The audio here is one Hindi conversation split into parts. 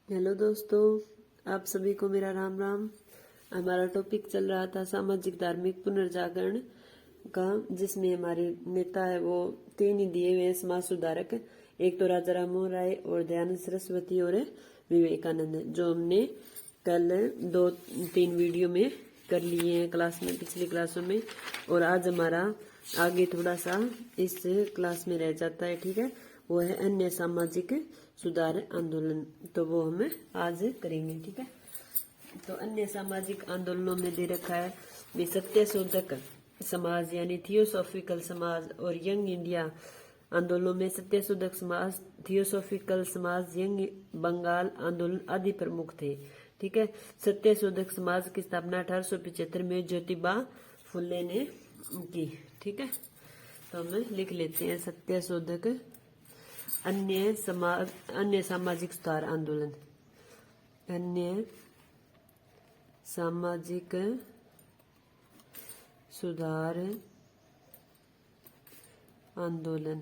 हेलो दोस्तों, आप सभी को मेरा राम राम। हमारा टॉपिक चल रहा था सामाजिक धार्मिक पुनर्जागरण का, जिसमें हमारे नेता है वो तीन ही दिए हुए हैं समाज सुधारक। एक तो राजा राम मोहन राय और दयानंद सरस्वती और विवेकानंद, जो हमने कल 2-3 वीडियो में कर लिए हैं क्लास में, पिछली क्लासों में। और आज हमारा आगे थोड़ा सा इस क्लास में रह जाता है, ठीक है। वो है अन्य सामाजिक सुधार आंदोलन, तो वो हम आज करेंगे, ठीक है। तो अन्य सामाजिक आंदोलनों में दे रखा है वे सत्य शोधक समाज यानी थियोसॉफिकल समाज और यंग इंडिया आंदोलनों में सत्य शोधक समाज, थियोसॉफिकल समाज, यंग बंगाल आंदोलन आदि प्रमुख थे, ठीक है। सत्य शोधक समाज की स्थापना 1875 में ज्योतिबा फुले ने की, ठीक है। तो हम लिख लेते हैं सत्य शोधक अन्य सामाजिक सुधार आंदोलन, अन्य सामाजिक सुधार आंदोलन,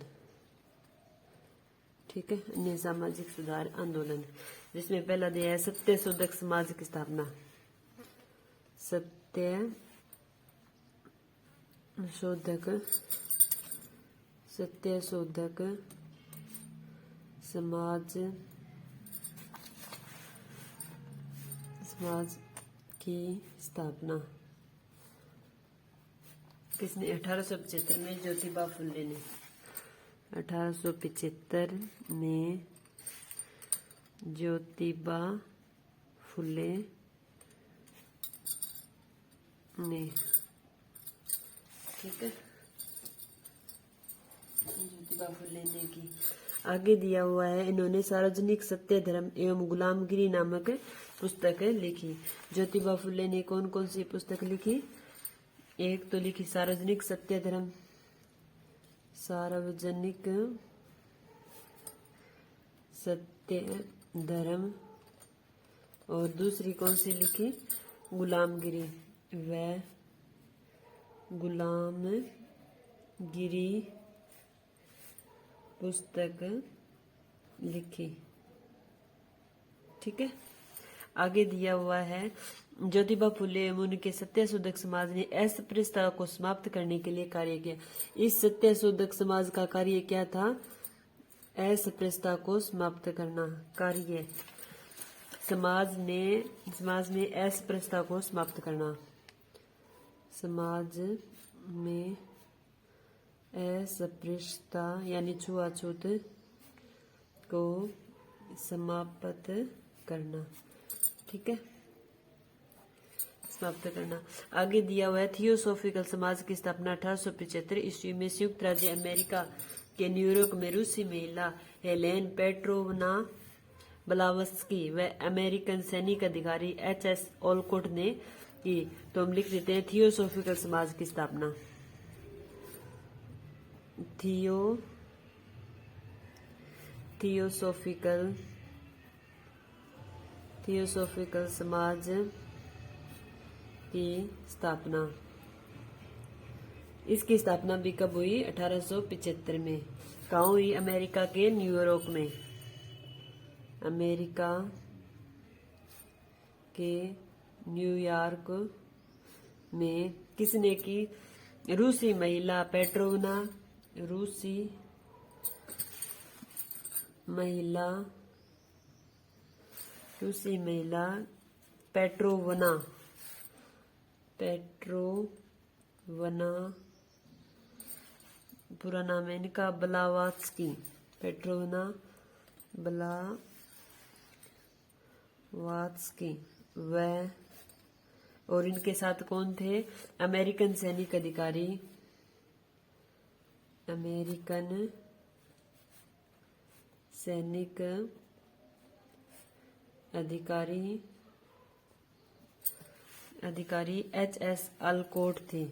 ठीक है। अन्य सामाजिक सुधार आंदोलन, जिसमें पहला दिया है सत्य शोधक समाज की स्थापना। सत्य शोधक समाज की स्थापना किसने? 1875 में ज्योतिबा फुले ने। 1875 में ज्योतिबा फुले ने, ठीक है, ज्योतिबा फुले ने की। आगे दिया हुआ है इन्होंने सार्वजनिक सत्य धर्म एवं गुलामगिरी नामक पुस्तक लिखी। ज्योतिबा फुले ने कौन कौन सी पुस्तक लिखी? एक तो लिखी सार्वजनिक सत्य धर्म, सार्वजनिक सत्य धर्म, और दूसरी कौन सी लिखी? गुलामगिरी व गुलामगिरी पुस्तक लिखी, ठीक है। आगे दिया हुआ है ज्योतिबा फुले एवं उनके सत्य शोधक समाज ने अस्पृश्यता को समाप्त करने के लिए कार्य किया। इस सत्य शोधक समाज का कार्य क्या था? अस्पृश्यता को समाप्त करना। कार्य समाज में अस्पृश्यता को समाप्त करना, समाज में अस्पृश्यता यानी छुआछूत को समाप्त करना, ठीक है, समाप्त करना। आगे दिया हुआ है थियोसॉफिकल समाज की स्थापना 1875 ईस्वी में संयुक्त राज्य अमेरिका के न्यूयॉर्क में रूसी महिला हेलेन पेट्रोवना ब्लावस्की व अमेरिकन सैनिक अधिकारी H.S. ओलकोट ने की। तो हम लिख देते हैं थियोसॉफिकल समाज की स्थापना। थियोसॉफिकल समाज की स्थापना, इसकी स्थापना भी कब हुई? 1875 में। कहाँ हुई? अमेरिका के न्यूयॉर्क में। अमेरिका के न्यूयॉर्क में किसने की? रूसी महिला पेट्रोवना, रूसी महिला पेट्रोवना पूरा नाम है इनका ब्लावात्स्की, पेट्रोवना ब्लावात्स्की व और इनके साथ कौन थे? अमेरिकन सैनिक अधिकारी, अमेरिकन सैनिक अधिकारी H.S. ओलकोट थे।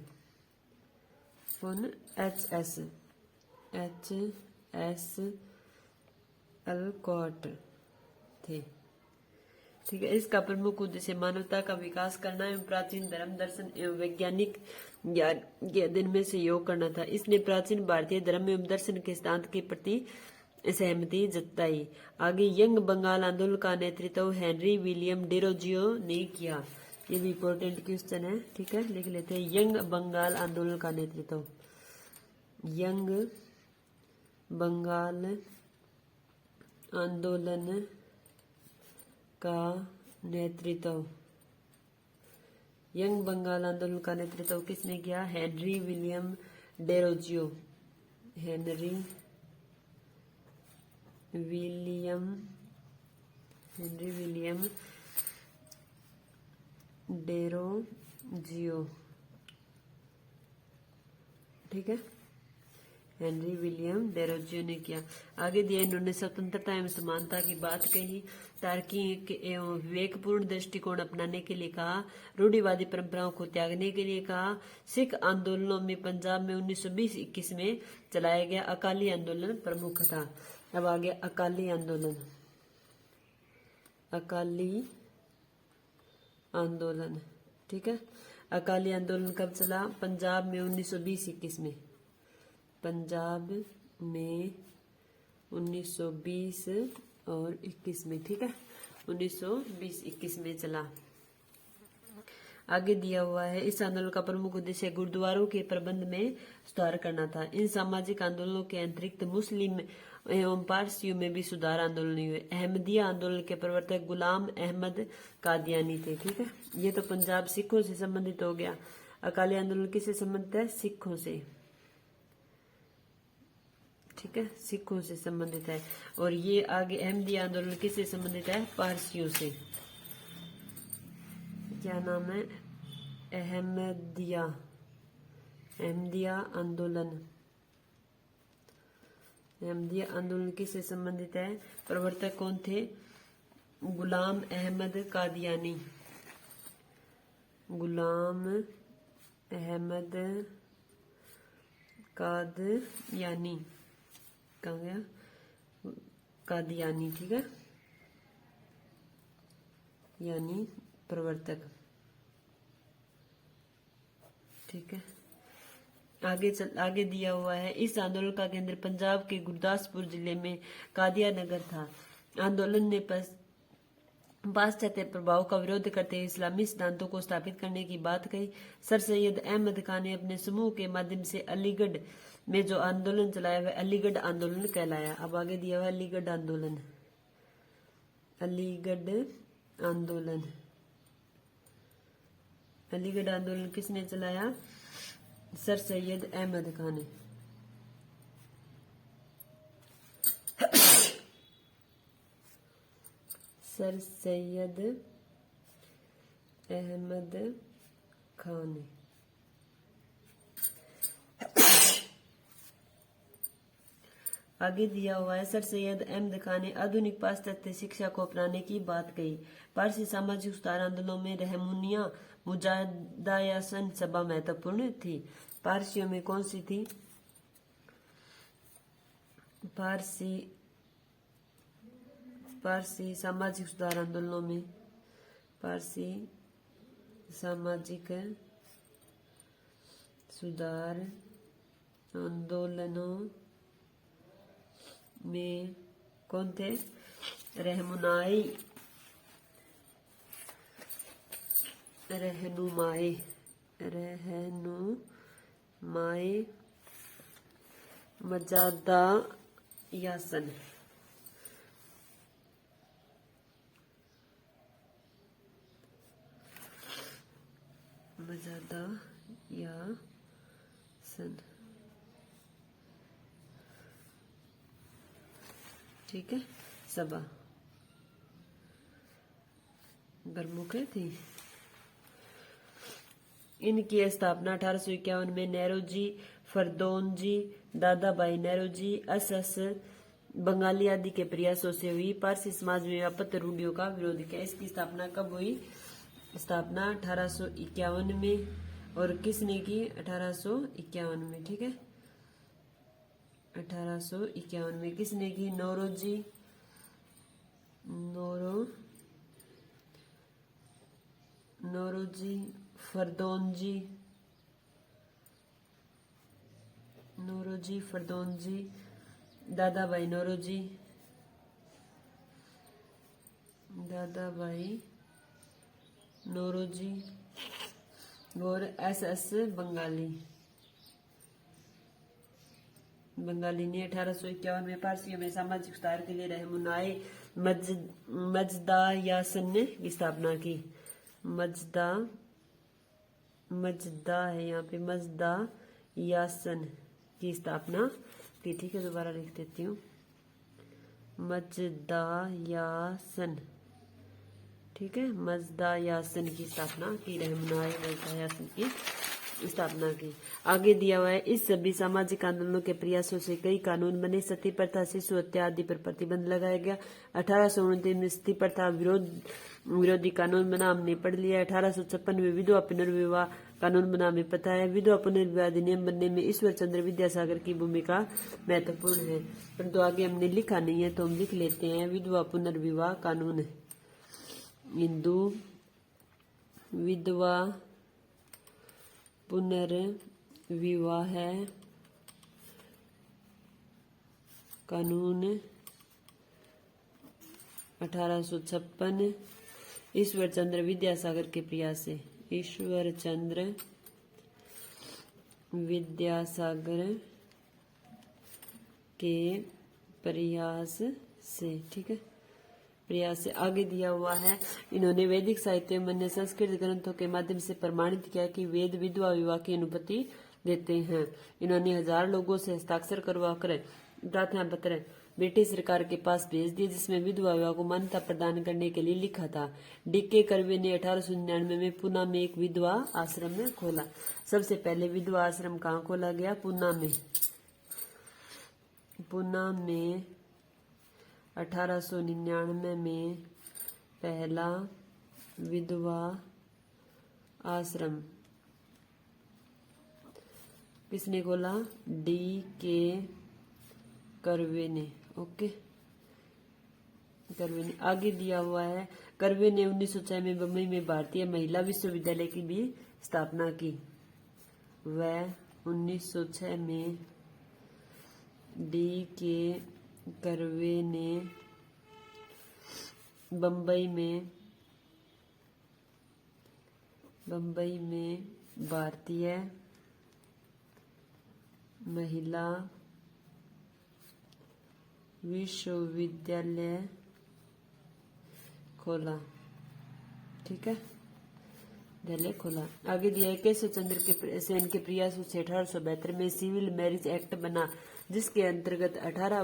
कौन? H.S. ओलकोट थे, ठीक है। इसका प्रमुख उद्देश्य मानवता का विकास करना एवं प्राचीन धर्म दर्शन एवं वैज्ञानिक ज्ञान के अध्ययन में सहयोग करना था। इसने प्राचीन भारतीय धर्म एवं दर्शन के सिद्धांत के प्रति सहमति जताई। आगे यंग बंगाल आंदोलन का नेतृत्व हेनरी विलियम डेरोजियो ने किया। ये भी इम्पोर्टेंट क्वेश्चन है, ठीक है, लिख लेते हैं। यंग बंगाल आंदोलन का नेतृत्व, यंग बंगाल आंदोलन का नेतृत्व, यंग बंगाल आंदोलन का नेतृत्व किसने किया? Henry William Derozio, Henry William Derozio, ठीक है, हेनरी विलियम डेरोजियो ने किया। आगे दिया, इन्होंने स्वतंत्रता एवं समानता की बात कही, तार्किक एवं विवेकपूर्ण दृष्टिकोण अपनाने के लिए कहा, रूढ़िवादी परंपराओं को त्यागने के लिए कहा। सिख आंदोलनों में पंजाब में 1920-21 में चलाया गया अकाली आंदोलन प्रमुख था। अब आगे अकाली आंदोलन, अकाली आंदोलन, ठीक है। अकाली आंदोलन कब चला? पंजाब में 1920-21 में, पंजाब में 1920 और 21 में, ठीक है, 1920-21 में चला। आगे दिया हुआ है, इस आंदोलन का प्रमुख उद्देश्य गुरुद्वारों के प्रबंध में सुधार करना था। इन सामाजिक आंदोलनों के अतिरिक्त मुस्लिम एवं पारसियों में भी सुधार आंदोलन हुए। अहमदिया आंदोलन के प्रवर्तक गुलाम अहमद कादियानी थे, ठीक है। ये तो पंजाब सिखों से संबंधित हो गया। अकाली आंदोलन किससे संबंधित है? सिखों से, ठीक है, सिखों से संबंधित है। और ये आगे अहमदिया आंदोलन किससे संबंधित है? पारसियों से। क्या नाम है? अहमदिया, अहमदिया आंदोलन, अहमदिया आंदोलन किससे संबंधित है? प्रवर्तक कौन थे? गुलाम अहमद कादियानी, गुलाम अहमद कादियानी, कहाँ गया? कादियानी, ठीक है, यानी प्रवर्तक, ठीक है। आगे दिया हुआ है, इस आंदोलन का केंद्र पंजाब के गुरदासपुर जिले में कादिया नगर था। आंदोलन ने पाश्चात्य प्रभाव का विरोध करते हुए इस्लामी सिद्धांतों को स्थापित करने की बात कही। सर सैयद अहमद खान ने अपने समूह के माध्यम से अलीगढ़ में जो आंदोलन चलाया वह अलीगढ़ आंदोलन कहलाया। अब आगे दिया हुआ अलीगढ़ आंदोलन, अलीगढ़ आंदोलन, अलीगढ़ आंदोलन किसने चलाया? सर सैयद अहमद खान ने। सर सैयद अहमद खान। आगे दिया हुआ है, सर सैयद अहमद खान ने आधुनिक पाश्चात्य शिक्षा को अपनाने की बात कही। पारसी सामाजिक सुधार आंदोलनों में रहमुनिया मुजादायासन सभा महत्वपूर्ण थी। पारसियों में कौन सी थी? पारसी सामाजिक सुधार आंदोलनों में, पारसी सामाजिक सुधार आंदोलनों में कौन थे? रहनुमाई मजादायासन, ठीक है, सभा प्रमुख थी। इनकी स्थापना 1851 में नेहरू फरदौनजी, दादा भाई नेहरू एस बंगाली आदि के प्रयासों से हुई। पारसी समाज में व्यापक रूढ़ियों का विरोध किया। इसकी स्थापना कब हुई? स्थापना 1851 में। और किसने की? 1851 में, ठीक है, 1851 में किसने की? नौरोजी फरदौनजी दादाभाई नौरोजी, दादाभाई नौरोजी और SS बंगाली। बंगाली ने 1851 में पारसियों में सामाजिक सुधार के लिए रहनुमाई मजदायासन की स्थापना की। मजदा है यहाँ पे, मजदायासन की स्थापना की। ठीक है, दोबारा लिख देती हूँ, मजदायासन। ठीक है, मजदायासन की स्थापना की, रहनुमाई मजदायासन की स्थापना की। आगे दिया हुआ है, इस सभी सामाजिक आंदोलनों के प्रयासों से कई कानून बने। सती प्रथा, शिशु हत्या आदि पर प्रतिबंध लगाया गया। 1829 में सती प्रथा विरोधी कानून बना, हमने पढ़ लिया। 1856 में विधवा पुनर्विवाह कानून बना, हमें पता है। विधवा पुनर्विवाह अधिनियम बनने में ईश्वर चंद्र विद्यासागर की भूमिका महत्वपूर्ण है, परंतु आगे हमने लिखा नहीं है तो हम लिख लेते हैं। विधवा पुनर्विवाह कानून, हिंदू विधवा पुनर्विवाह कानून 1856 ईश्वर चंद्र विद्यासागर के प्रयास से, ईश्वर चंद्र विद्यासागर के प्रयास से। ठीक है, प्रयास से। आगे दिया हुआ है, इन्होंने वैदिक साहित्य में अन्य संस्कृत ग्रंथों के माध्यम से प्रमाणित किया कि वेद विधवा विवाह की अनुमति देते हैं। इन्होंने 1000 लोगों से हस्ताक्षर करवाकर प्रार्थना पत्र ब्रिटिश सरकार के पास भेज दिए, जिसमें विधवा विवाह को मान्यता प्रदान करने के लिए लिखा था। DK कर्वे ने 1899 में पुणे में एक विधवा आश्रम में खोला। सबसे पहले विधवा आश्रम कहाँ खोला गया? पुणे में। पुणे में 1899 में पहला विधवा आश्रम किसने खोला? DK कर्वे ने। ओके, कर्वे ने। आगे दिया हुआ है, कर्वे ने 1906 में बम्बई में भारतीय महिला विश्वविद्यालय की भी स्थापना की। वह 1906 में DK कर्वे ने बम्बई में भारतीय महिला विश्वविद्यालय खोला। ठीक है, विद्यालय खोला। आगे दिया है, केशव चंद्र के सेन के प्रयासों से 1872 में सिविल मैरिज एक्ट बना, जिसके अंतर्गत 14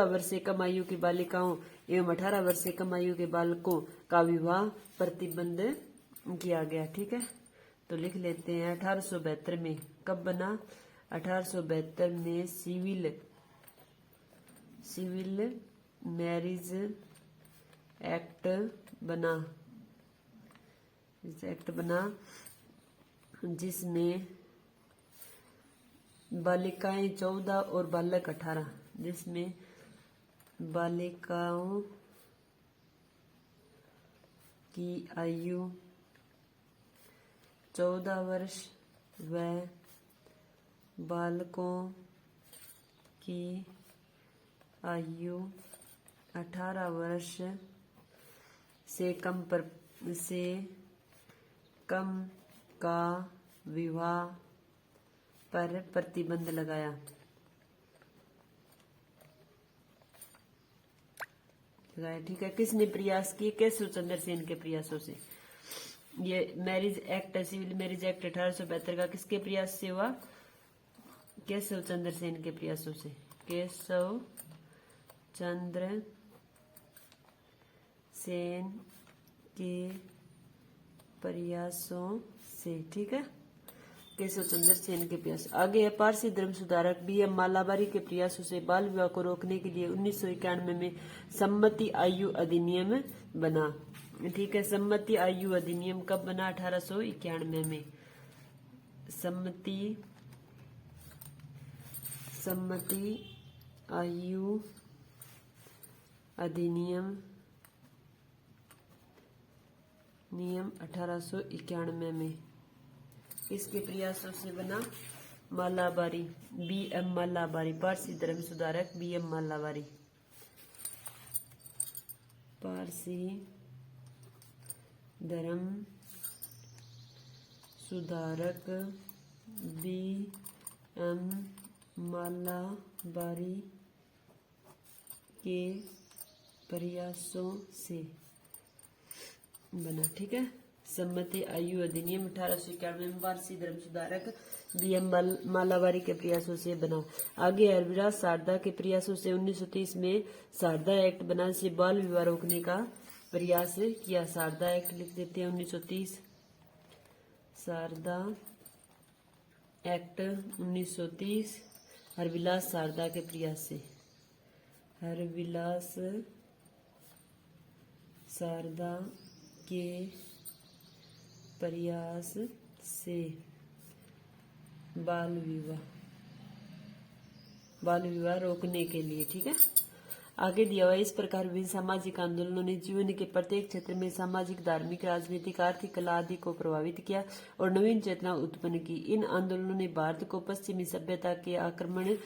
वर्ष से कम आयु की बालिकाओं एवं 18 वर्ष से कम आयु के बालकों का विवाह प्रतिबंध किया गया। ठीक है, तो लिख लेते हैं 1872 में। कब बना? 1872 में सिविल मैरिज एक्ट बना, जिसमें बालिकाएं 14 और बालक 18, जिसमें बालिकाओं की आयु 14 वर्ष व बालकों की आयु 18 वर्ष से कम का विवाह पर प्रतिबंध लगाया। ठीक है, किसने प्रयास किए? केशव चंद्र सेन के प्रयासों से। ये marriage act, civil marriage act 1872 का किसके प्रयास से हुआ? केशव चंद्र सेन के प्रयासों से। केशव चंद्र सेन के प्रयासों से। ठीक है, केशव चंद्र सेन के प्रयास। आगे है, पारसी धर्म सुधारक BM मालाबारी के प्रयासों से बाल विवाह को रोकने के लिए 1991 में सम्मति आयु अधिनियम बना। ठीक है, सम्मति आयु अधिनियम कब बना? 1891 में। सम्मति आयु अधिनियम 1891 में। इसके प्रयासों से बना? मालाबारी, BM मालाबारी, पारसी धर्म सुधारक BM मालाबारी, पारसी धर्म सुधारक BM मालाबारी के प्रयासों से बना। ठीक है। सम्मति आयु अधिनियम 1891 में पारसी धर्म सुधारक BM मालाबारी के प्रयासों से बना। आगे हरविलास शारदा के प्रयासों से 1930 में शारदा एक्ट बना, से बाल विवाह रोकने का प्रयास किया। शारदा एक्ट लिख देते हैं 1930, शारदा एक्ट 1930 हरविलास शारदा के प्रयास से, हरविलास शारदा के प्रयास से बाल विवाह रोकने के लिए। ठीक है। आगे दिया हुआ इस प्रकार विभिन्न सामाजिक आंदोलनों ने जीवन के प्रत्येक क्षेत्र में सामाजिक, धार्मिक, राजनीतिक, आर्थिक, कला आदि को प्रभावित किया और नवीन चेतना उत्पन्न की। इन आंदोलनों ने भारत को पश्चिमी सभ्यता के आक्रमण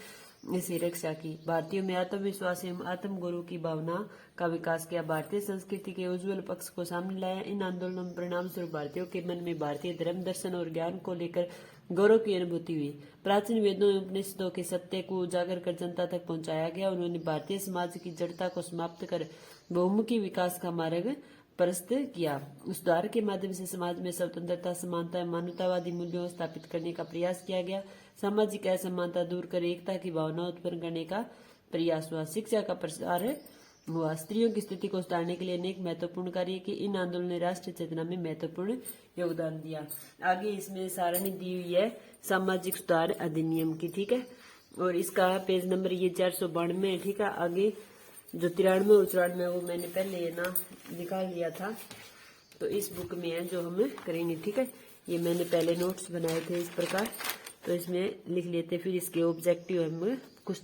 से रक्षा की। भारतीयों में आत्मविश्वास एवं आत्मगौरव की भावना का विकास किया। भारतीय संस्कृति के उज्जवल पक्ष को सामने लाया। इन आंदोलनों में परिणाम स्वरूप भारतीयों के मन में भारतीय धर्म, दर्शन और ज्ञान को लेकर गौरव की अनुभूति हुई। प्राचीन वेदों एवं उपनिषदों के सत्य को उजागर कर जनता तक पहुंचाया गया। उन्होंने भारतीय समाज की जड़ता को समाप्त कर बहुमुखी विकास का मार्ग प्रशस्त किया। सुधार के माध्यम से समाज में स्वतंत्रता, समानता एवं मानवतावादी मूल्यों स्थापित करने का प्रयास किया गया। सामाजिक असमानता दूर कर एकता की भावना उत्पन्न करने का प्रयास हुआ। शिक्षा का प्रसार हुआ। स्त्रियों की स्थिति को सुधारने के लिए अनेक महत्वपूर्ण कार्य किए। इन आंदोलनों ने राष्ट्रीय चेतना में महत्वपूर्ण योगदान दिया। आगे इसमें सारणी दी हुई है सामाजिक सुधार अधिनियम की। ठीक है। और इसका पेज नंबर ये 492 है। ठीक है। आगे जो 93 और 94 वो मैंने पहले ये ना निकाल लिया था, तो इस बुक में है जो हमें करेंगे। ठीक है। ये मैंने पहले नोट्स बनाए थे इस प्रकार, तो इसमें लिख लेते, फिर इसके ऑब्जेक्टिव हम कुछ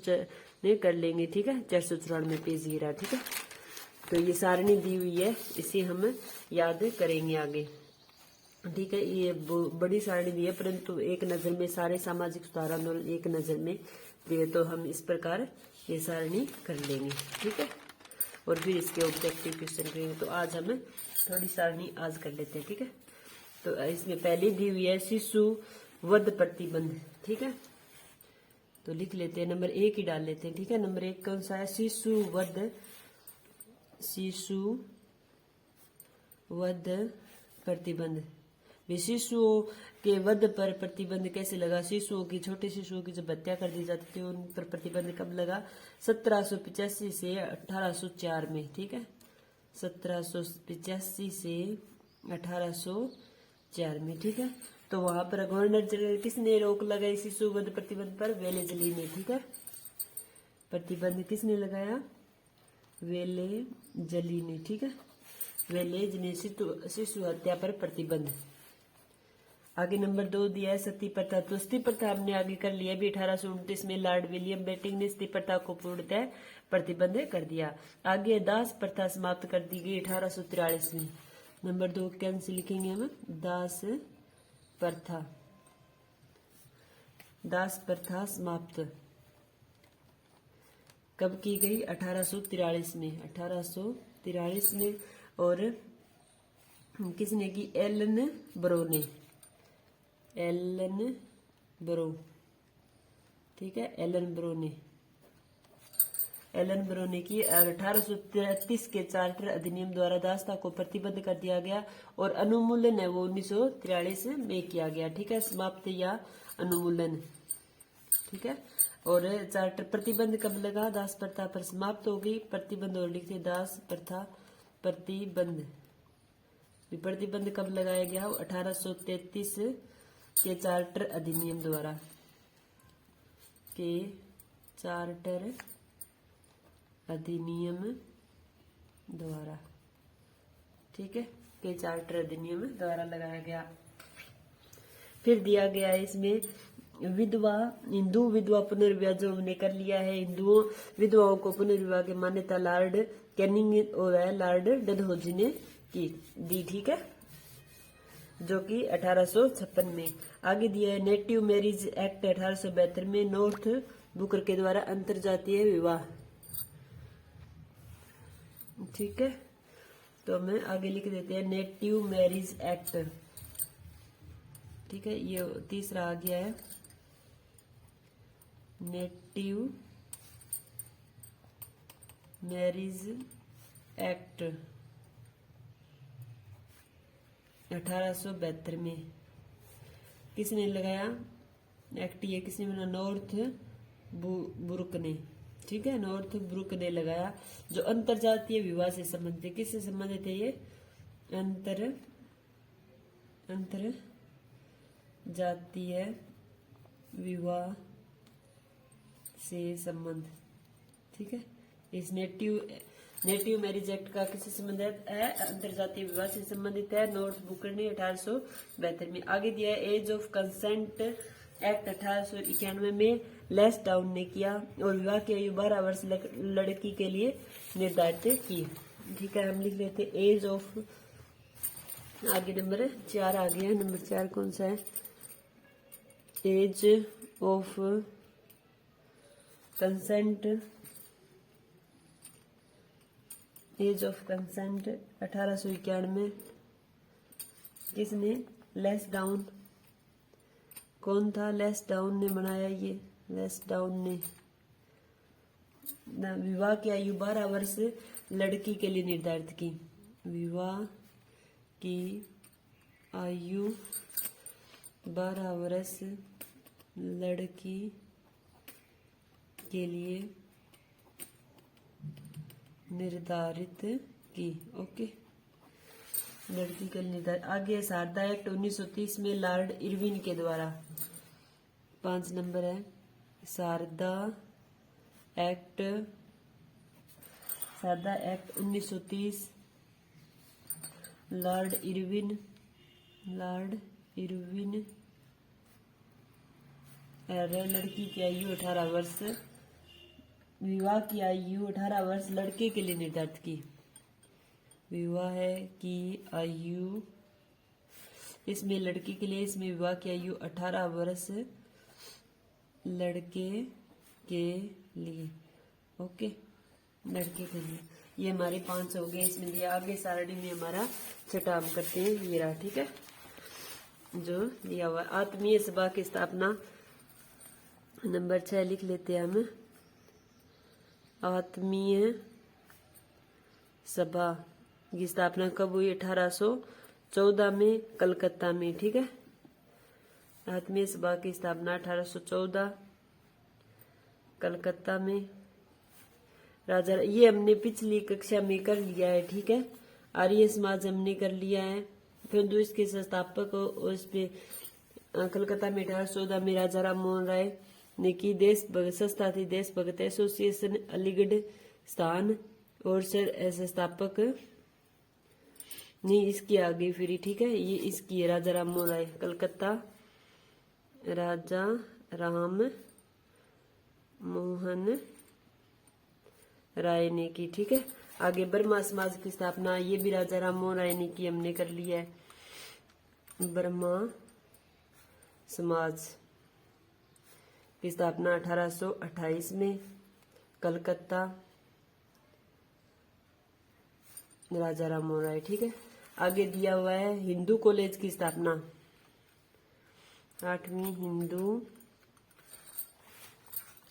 कर लेंगे। ठीक है। 494 पेज ये रहा। ठीक है। तो ये सारणी दी हुई है, इसे हम याद करेंगे आगे। ठीक है। ये बड़ी सारणी दी है, परंतु एक नजर में सारे सामाजिक सुधार आंदोलन एक नजर में दिए, तो हम इस प्रकार ये सारणी कर लेंगे। ठीक है। और फिर इसके ऑब्जेक्टिव क्वेश्चन करेंगे। तो आज हम थोड़ी सारणी आज कर लेते हैं। ठीक है। तो इसमें पहले दी हुई है शिशु वध प्रतिबंध। ठीक है। तो लिख लेते हैं, नंबर 1 ही डाल लेते हैं। ठीक है। नंबर 1 कौन सा है? शिशु वध प्रतिबंध। शिशुओं के वध पर प्रतिबंध कैसे लगा? शिशुओं की, छोटे शिशुओं की जब हत्या कर दी जाती थी उन पर प्रतिबंध कब लगा? 1785 से 1804 में। ठीक है। 1785 से 1804 में। ठीक है। तो वहां पर गवर्नर जनरल किसने रोक लगाई शिशु वध प्रतिबंध पर? वेलेजली ने। ठीक है। प्रतिबंध किसने लगाया? वेलेजली ने। ठीक है। वेलेज ने शिशु हत्या पर प्रतिबंध। आगे नंबर 2 दिया है सती प्रथा। तो सती प्रथा हमने आगे कर लिया भी। 1829 में लॉर्ड विलियम बेंटिंक ने सती प्रथा को पूर्णतः प्रतिबंध कर दिया। आगे दास प्रथा समाप्त कर दी गई 1843 में। नंबर 2 कैंसिल लिखेंगे हम, दास प्रथा समाप्त कब की गई? 1843 में। 1843 में। और किसने की? Alan bro. ठीक है। एलन ब्रो ने की। 1833 के चार्टर अधिनियम द्वारा दासता को प्रतिबंध कर दिया गया और अनुमूलन है वो 1943 में किया गया। ठीक है। समाप्त या अनुमूलन। ठीक है। और चार्टर प्रतिबंध कब लगा? दास प्रथा पर समाप्त हो गई। प्रतिबंध और लिखते दास प्रथा प्रतिबंध। प्रतिबंध कब लगाया गया? 1833 के चार्टर अधिनियम द्वारा। ठीक है। के चार्टर अधिनियम द्वारा लगाया गया। फिर दिया गया है इसमें हिंदू विधवा पुनर्विवाह जो हमने कर लिया है। हिंदुओं विधवाओं को पुनर्विवाह की मान्यता लॉर्ड कैनिंग और लॉर्ड डलहौजी ने की दी। ठीक है। जो कि 1856 में। आगे दिया है नेटिव मैरिज एक्ट 1872 में, नॉर्थ बुकर के द्वारा अंतरजातीय विवाह। ठीक है, तो हमें आगे लिख देते हैं नेटिव मैरिज एक्ट। ठीक है, ये तीसरा आ गया है नेटिव मैरिज एक्ट 1872 में। किसने लगाया एक्ट? ये किसने बना? नॉर्थ बुरुक ने। ठीक है, नॉर्थ बुरुक ने लगाया, जो अंतरजातीय विवाह से संबंधित है। किससे संबंधित है ये? अंतर जातीय विवाह से संबंध। ठीक है, इस नेटिव मैरिज एक्ट का किससे संबंधित है? अंतरजातीय विवाह से संबंधित है, नॉर्थ बुकर ने 1872 में। आगे दिया है एज ऑफ कंसेंट एक्ट 1891 में, लेस डाउन ने किया और विवाह की आयु 12 वर्ष लड़की के लिए निर्धारित की। ठीक है, हम लिख लेते एज ऑफ। आगे नंबर 4 आ गया। नंबर 4 कौन सा है? Age of consent. Age of consent 1891। किसने? Lansdowne. कौन था? लेस डाउन ने बनाया ये। लेस डाउन ने विवाह की आयु 12 वर्ष लड़की के लिए निर्धारित की। विवाह की आयु 12 वर्ष लड़की के लिए निर्धारित की। ओके, लड़की के लिए निर्धारित। आगे शारदा एक्ट 1930 में लॉर्ड इरविन के द्वारा। 5 नंबर है Sharda act. Sharda act 1930, Lord Irwin लड़की की आयु 18 वर्ष, विवाह की आयु 18 वर्ष लड़के के लिए निर्धारित की। विवाह की आयु इसमें लड़की के लिए, इसमें विवाह की आयु 18 वर्ष लड़के के लिए। ओके, लड़के के लिए। ये हमारे 5 हो गए इसमें दिया। आगे सारणी में हमारा छठा हम करते हैं, ये रहा। ठीक है, जो दिया हुआ आत्मीय सभा की स्थापना नंबर 6 लिख लेते हैं हम। आत्मीय सभा की स्थापना कब हुई? 1814 में, कलकत्ता में। ठीक है, आत्मीय सभा की स्थापना 1814 कलकत्ता में। राजा, ये हमने पिछली कक्षा में कर लिया है। ठीक है, आर्य समाज हमने कर लिया है। फिर इसके संस्थापक उस पे कलकत्ता में 1814 में राजा राम मोहन राय ने की। देश भगत संस्था थी देश भगत एसोसिएशन, अलीगढ़ स्थान, और संस्थापक नहीं इसकी आ गई फिर। ठीक है, ये इसकी है राजा राम मोहन राय, कलकत्ता राजा राम मोहन राय ने की। ठीक है, आगे ब्रह्मा समाज की स्थापना, ये भी राजा राम मोहन राय ने की, हमने कर लिया है। ब्रह्मा समाज की स्थापना 1828 में, कलकत्ता राजा राम मोहन राय। ठीक है, आगे दिया हुआ है हिंदू कॉलेज की स्थापना। 8वीं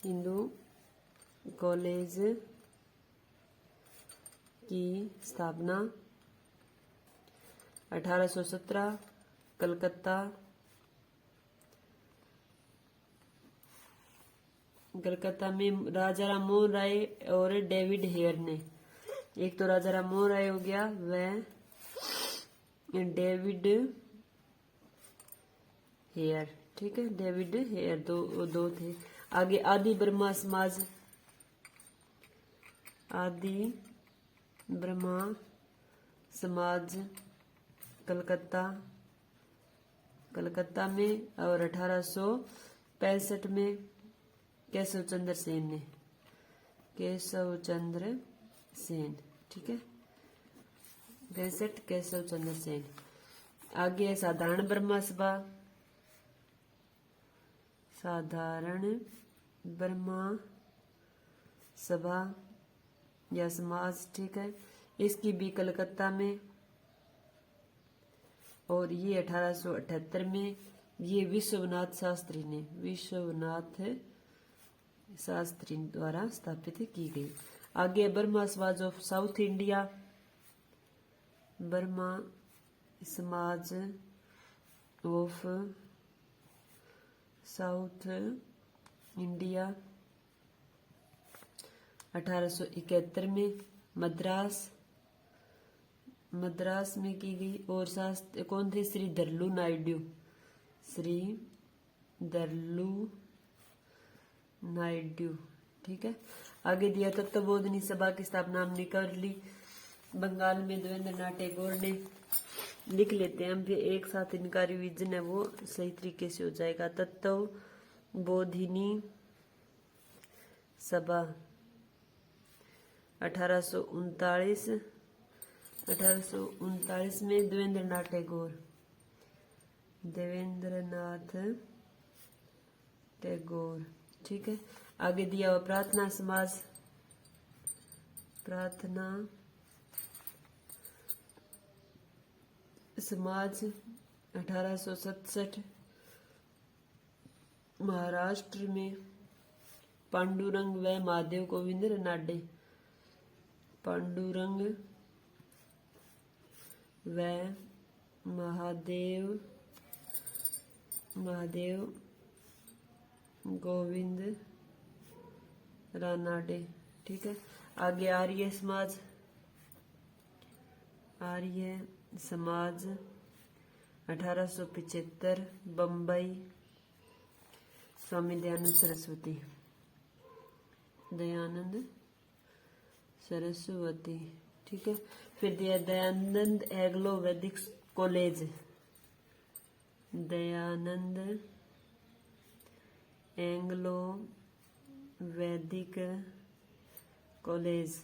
हिंदू कॉलेज की स्थापना 1817 कलकत्ता में राजा राम मोहन राय और डेविड हेयर ने। एक तो राजा राम मोहन राय हो गया, वह डेविड हेयर। ठीक है, डेविड हेयर दो थे। आगे आदि ब्रह्मा समाज कलकत्ता में, और 1865 में केशव चंद्र सेन। ठीक है, 62 केशव चंद्र सेन। आगे है साधारण ब्रह्म सभा, साधारण ब्रह्म सभा या समाज, ठीक है। इसकी भी कलकत्ता में, और ये 1878 में ये विश्वनाथ शास्त्री द्वारा स्थापित की गई। आगे ब्रह्मा समाज ऑफ साउथ इंडिया, ब्रह्मा समाज ऑफ साउथ इंडिया 1871 में मद्रास में की गई। और शास्त्र कौन थे? श्री धरलू नायडू, ठीक है। आगे दिया तत्वबोधिनी सभा की स्थापना हमने कर ली बंगाल में देवेंद्रनाथ टैगोर ने। लिख लेते हैं हम, फिर एक साथ इनका रिवीजन है वो सही तरीके से हो जाएगा। तत्वबोधिनी सभा 1839 में देवेंद्रनाथ टैगोर, ठीक है। आगे दिया हुआ प्रार्थना समाज, प्रार्थना समाज 1867 महाराष्ट्र में पांडुरंग व महादेव गोविंद रानडे, पांडुरंग व महादेव गोविंद रानडे, ठीक है। आगे आर्य समाज 1875 बम्बई, स्वामी दयानंद सरस्वती, ठीक है। फिर दिया दयानंद एंग्लो वैदिक कॉलेज, दयानंद एंग्लो वैदिक कॉलेज,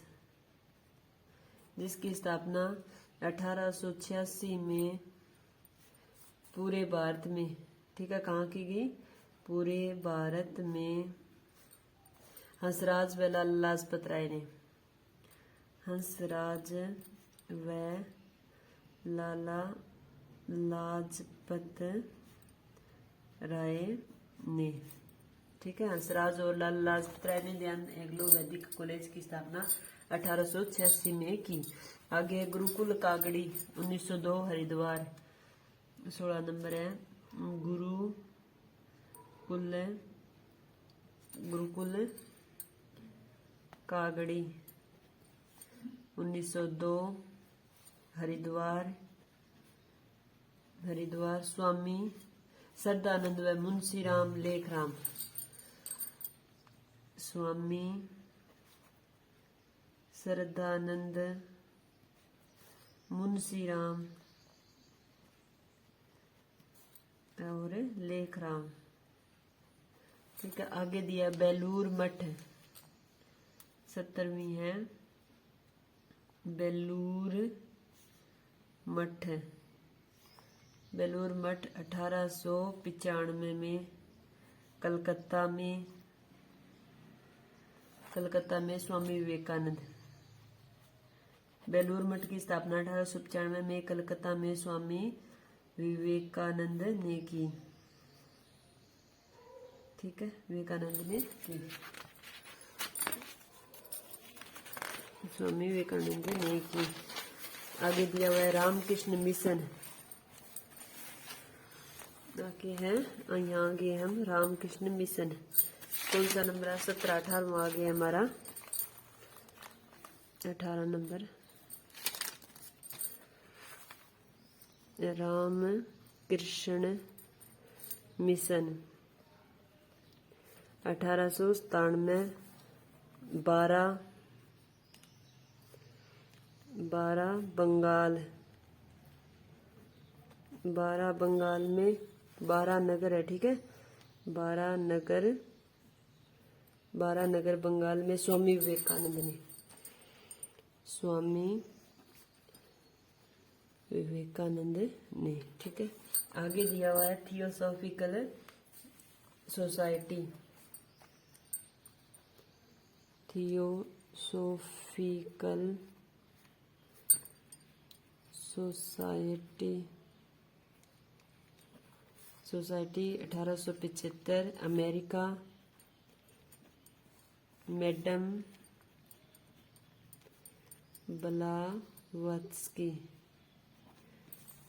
जिसकी स्थापना 1886 में पूरे भारत में, ठीक है, कहाँ की गई? पूरे भारत में हंसराज व लाला लाजपत राय ने, हंसराज व लाला लाजपत राय ने, ठीक है। हंसराज और लाला लाजपत राय ने दयानंद एंग्लो वैदिक कॉलेज की स्थापना 1886 में की। आगे गुरुकुल कागड़ी 1902 हरिद्वार, 16 नंबर है। गुरुकुल कागड़ी 1902 हरिद्वार, स्वामी श्रद्धानंद व मुंशीराम लेखराम, स्वामी श्रद्धानंद मुंशीराम और लेखराम, ठीक है। आगे दिया बेलूर मठ 70वीं है, बेलूर मठ 1895 में कलकत्ता में स्वामी विवेकानंद, बेलूर मठ की स्थापना 1895 में कलकत्ता में स्वामी विवेकानंद ने की, ठीक है, विवेकानंद ने की, स्वामी विवेकानंद ने की। आगे दिया हुआ है रामकृष्ण मिशन, आगे है यहाँ आगे हम रामकृष्ण मिशन, कौन सा नंबर है? 17, 18वां आगे हमारा 18 नंबर, रामकृष्ण मिशन 1897 12 बंगाल में 12 नगर है, ठीक है, 12 नगर बंगाल में स्वामी विवेकानंद ने। ठीक है, आगे दिया हुआ है theosophical society. Theosophical society 1875, America, madam Blavatsky.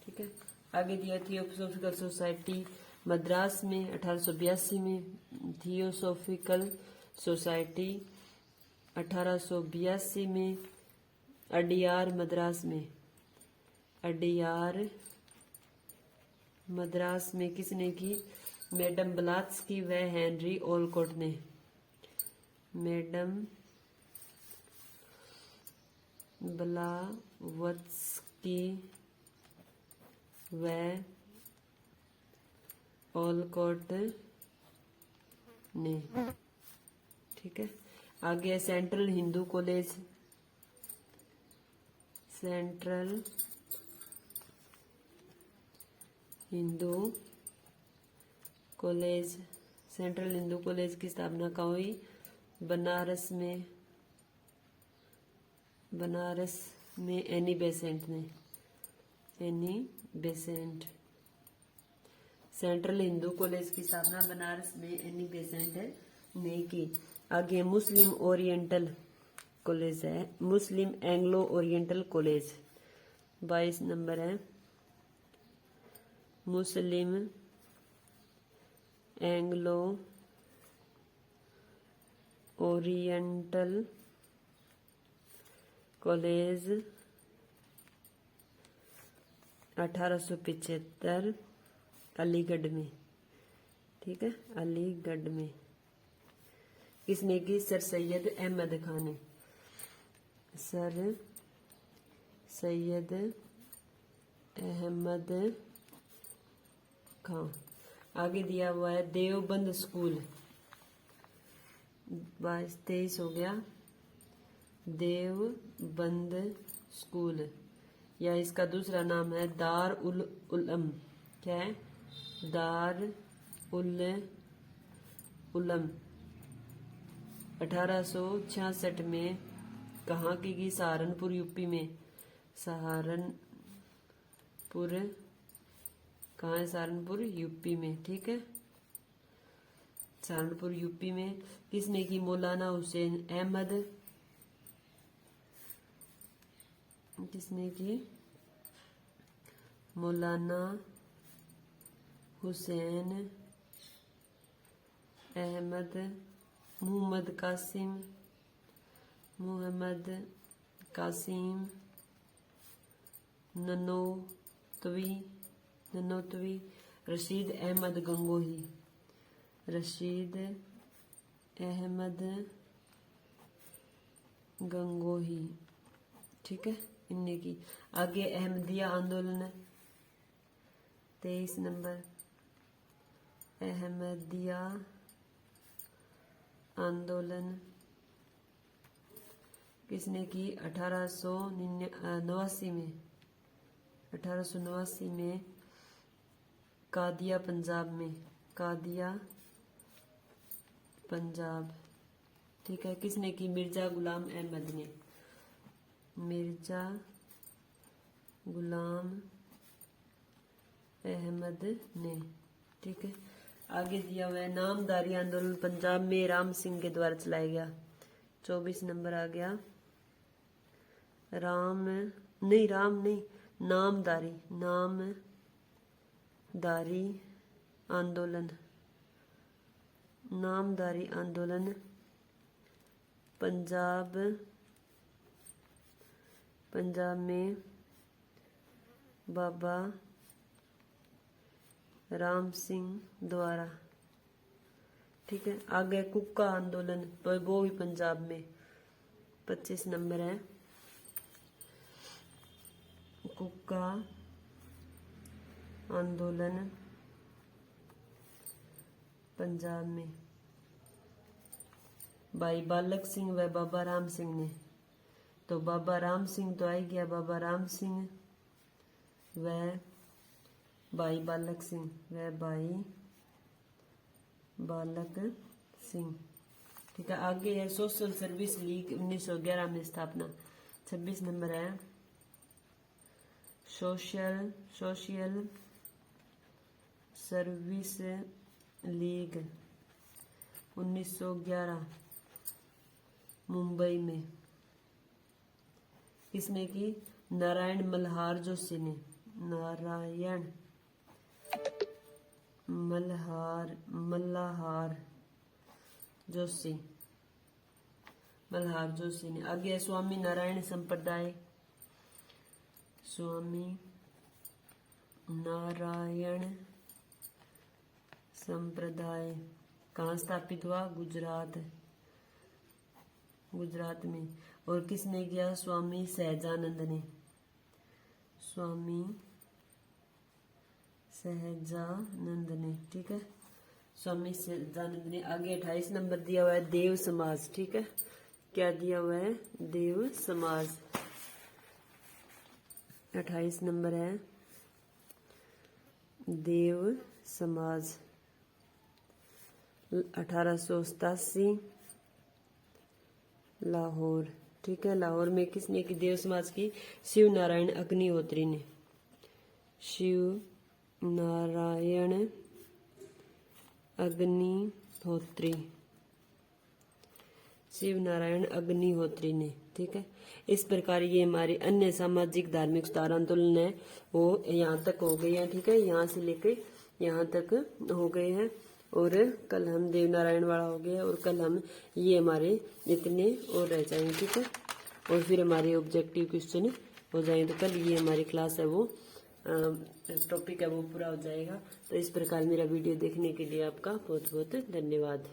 ठीक है, आगे दिया थियोसॉफिकल सोसाइटी मद्रास में 1882 में, थियोसॉफिकल सोसाइटी 1882 में, अडियार मद्रास में। अडियार मद्रास में किसने की? मैडम ब्लावत्स्की व हेनरी ओलकॉट ने। मैडम ब्लावत्स्की व ओलकॉट ने। ठीक है, आगे central Hindu college. Central Hindu college. Central Hindu college की स्थापना कहाँ हुई? बनारस में। बनारस में एनी बेसेंट ने। Annie Besant. Central Hindu college की स्थापना बनारस में एनी बेसेंट ने की। आगे मुस्लिम ओरिएंटल कॉलेज है, मुस्लिम एंग्लो ओरिएंटल कॉलेज 22 नंबर है। मुस्लिम एंग्लो ओरिएंटल कॉलेज 1875 अलीगढ़ में। ठीक है, अलीगढ़ में। किसने की? सर सैयद अहमद खान ने। सर सैयद अहमद खान। आगे दिया हुआ है देवबंद स्कूल 22-23 हो गया। देवबंद स्कूल, या इसका दूसरा नाम है दार उल उलम। क्या है? दार उल उलम। 1866 में कहाँ की? सहारनपुर यूपी में। सहारनपुर कहाँ है? सहारनपुर यूपी में। ठीक है, सहारनपुर यूपी में। किसने की? मौलाना हुसैन अहमद। किसने की? मौलाना हुसैन अहमद। मोहम्मद कासिम ननोतवी। रशीद अहमद गंगोही। रशीद अहमद गंगोही। ठीक है, इनने की। आगे अहमदिया आंदोलन 23 नंबर। अहमदिया आंदोलन किसने की? 1889 में। 1889 में कादिया पंजाब में। कादिया पंजाब। ठीक है, किसने की? मिर्जा गुलाम अहमद ने। मिर्जा गुलाम अहमद ने। ठीक है, आगे दिया हुआ है नामदारी आंदोलन पंजाब में राम सिंह के द्वारा चलाया गया। 24 नंबर आ गया। नामदारी आंदोलन। नामदारी आंदोलन पंजाब में बाबा राम सिंह द्वारा। ठीक है, आगे कुक्का आंदोलन वो भी पंजाब में। 25 नंबर है। कुक्का आंदोलन पंजाब में भाई बालक सिंह व बाबा राम सिंह ने। तो बाबा राम सिंह तो आ ही गया। बाबा राम सिंह वह भाई बालक सिंह, वह भाई बालक सिंह। ठीक है, आगे है सोशल सर्विस लीग 1911 में स्थापना। 26 नंबर है सोशल सर्विस लीग 1911 मुंबई में। किसने की? नारायण मल्हार जोशी ने। नारायण मल्हार जोशी ने। आगे है स्वामी नारायण संप्रदाय। स्वामी नारायण संप्रदाय कहाँ स्थापित हुआ? गुजरात में। और किसने किया? स्वामी सहजानंद ने। स्वामी सहजानंद ने। ठीक है, स्वामी सहजानंद ने। आगे 28 नंबर दिया हुआ है देव समाज। ठीक है, क्या दिया हुआ है? देव समाज। 28 नंबर है देव समाज। 1887 लाहौर। ठीक है, लाहौर में किसने की देव समाज की? शिव नारायण अग्निहोत्री ने। शिव नारायण अग्निहोत्री ने। ठीक है, इस प्रकार ये हमारी अन्य सामाजिक धार्मिक सुधार आंदोलन है वो यहाँ तक हो गई है। ठीक है, यहाँ से लेके यहाँ तक हो गए हैं। और कल हम देवनारायण वाला हो गया और कल हम ये हमारे इतने और रह जाएंगे। ठीक है, और फिर हमारे ऑब्जेक्टिव क्वेश्चन हो जाएंगे। तो कल ये हमारी क्लास है वो टॉपिक है वो पूरा हो जाएगा। तो इस प्रकार मेरा वीडियो देखने के लिए आपका बहुत बहुत धन्यवाद।